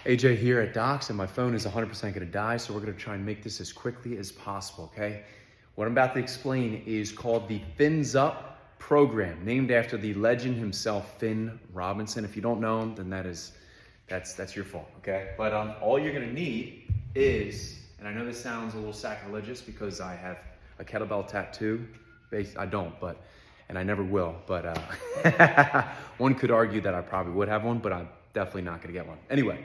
AJ here at Docs, and my phone is 100% gonna die, so we're gonna try and make this as quickly as possible, okay? What I'm about to explain is called the Fins Up program, named after the legend himself, Finn Robinson. If you don't know him, then that's your fault, okay? But all you're gonna need is, and I know this sounds a little sacrilegious because I have a kettlebell tattoo. I don't, and I never will, but one could argue that I probably would have one, but I'm definitely not gonna get one. Anyway,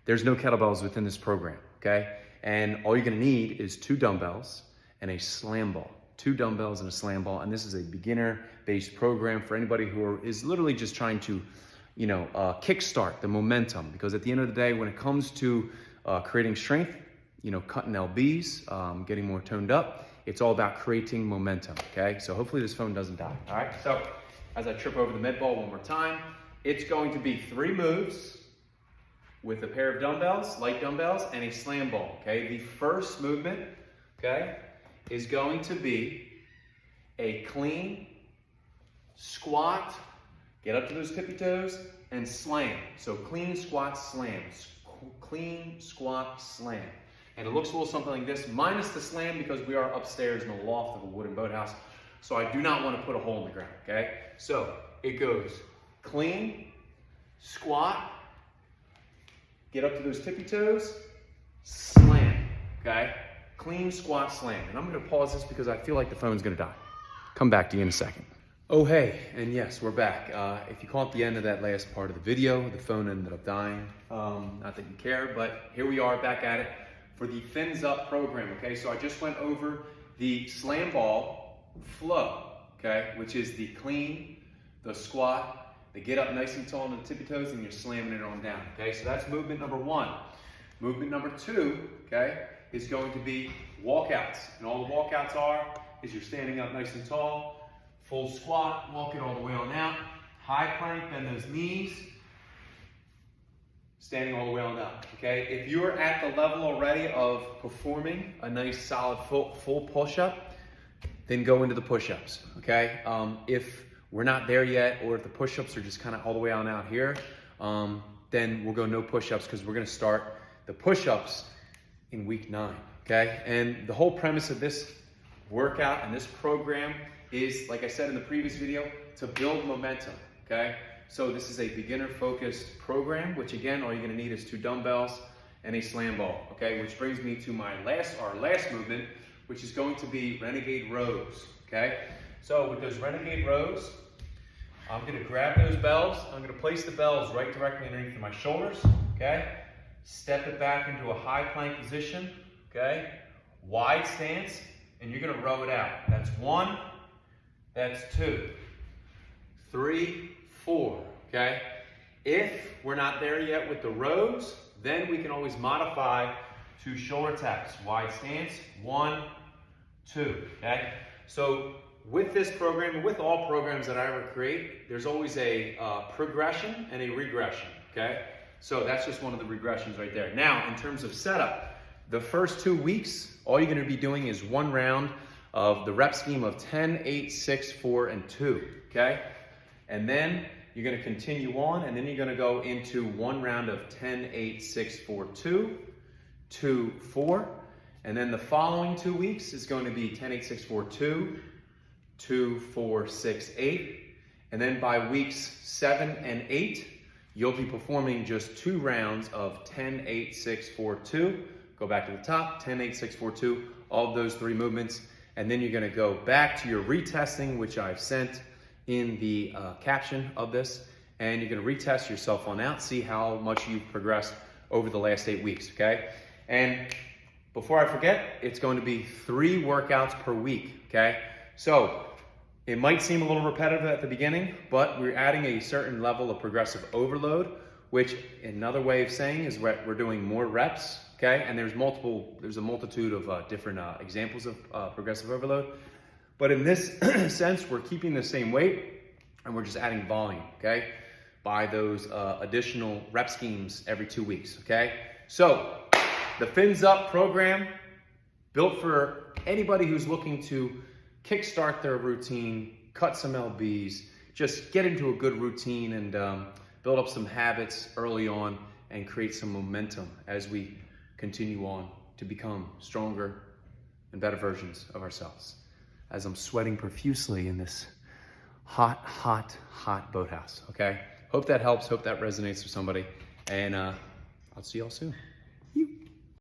there's no kettlebells within this program, okay? And all you're gonna need is 2 dumbbells and a slam ball. 2 dumbbells and a slam ball, and this is a beginner-based program for anybody who is literally just trying to, kickstart the momentum. Because at the end of the day, when it comes to creating strength, cutting LBs, getting more toned up, it's all about creating momentum, okay? So hopefully this phone doesn't die, all right? So as I trip over the med ball one more time, it's going to be 3 moves with a pair of dumbbells, light dumbbells, and a slam ball, okay? The first movement, okay, is going to be a clean squat, get up to those tippy toes, and slam. So clean squat slam, clean squat slam. And it looks a little something like this, minus the slam because we are upstairs in the loft of a wooden boathouse. So I do not want to put a hole in the ground, okay? So it goes clean, squat, get up to those tippy toes, slam, okay? Clean, squat, slam. And I'm gonna pause this because I feel like the phone's gonna die. Come back to you in a second. Oh, hey, and yes, we're back. If you caught the end of that last part of the video, the phone ended up dying. Not that you care, but here we are back at it for the Fins Up program, okay? So I just went over the slam ball flow, okay? Which is the clean, the squat, the get up nice and tall on the tippy toes, and you're slamming it on down, okay? So that's movement number 1. Movement number 2, okay, is going to be walkouts. And all the walkouts is you're standing up nice and tall, full squat, walk it all the way on out, high plank, bend those knees, standing all the way on up, okay? If you're at the level already of performing a nice solid full push-up, then go into the push-ups, okay? If we're not there yet, or if the push-ups are just kind of all the way on out here, then we'll go no push-ups because we're gonna start the push-ups in week 9, okay? And the whole premise of this workout and this program is, like I said in the previous video, to build momentum, okay? So this is a beginner-focused program, which again, all you're gonna need is 2 dumbbells and a slam ball, okay? Which brings me to our last movement, which is going to be Renegade Rows, okay? So with those Renegade Rows, I'm gonna grab those bells, I'm gonna place the bells right directly underneath my shoulders, okay? Step it back into a high plank position, okay? Wide stance, and you're gonna row it out. That's 1, that's 2, 3, 4, okay? If we're not there yet with the rows, then we can always modify to shoulder taps. Wide stance, 1, 2, okay? So with this program, and with all programs that I ever create, there's always a progression and a regression, okay? So that's just one of the regressions right there. Now, in terms of setup, the first 2 weeks, all you're gonna be doing is 1 round of the rep scheme of 10, 8, 6, 4, and 2, okay? And then you're gonna continue on, and then you're gonna go into 1 round of 10, 8, 6, 4, 2, 2, 4, and then the following 2 weeks is going to be 10, 8, 6, 4, 2, 2, 4, 6, 8, and then by weeks 7 and 8, you'll be performing just 2 rounds of 10, 8, 6, 4, 2. Go back to the top, 10, 8, 6, 4, 2, all of those 3 movements. And then you're gonna go back to your retesting, which I've sent in the caption of this. And you're gonna retest yourself on out, see how much you've progressed over the last 8 weeks, okay? And before I forget, it's going to be 3 workouts per week, okay? So it might seem a little repetitive at the beginning, but we're adding a certain level of progressive overload, which another way of saying is we're doing more reps, okay? And there's a multitude of different examples of progressive overload. But in this sense, we're keeping the same weight and we're just adding volume, okay? By those additional rep schemes every 2 weeks, okay? So the Fins Up program, built for anybody who's looking to kickstart their routine, cut some LBs, just get into a good routine and build up some habits early on and create some momentum as we continue on to become stronger and better versions of ourselves. As I'm sweating profusely in this hot, hot, hot boathouse, okay? Hope that helps, hope that resonates with somebody, and I'll see y'all soon.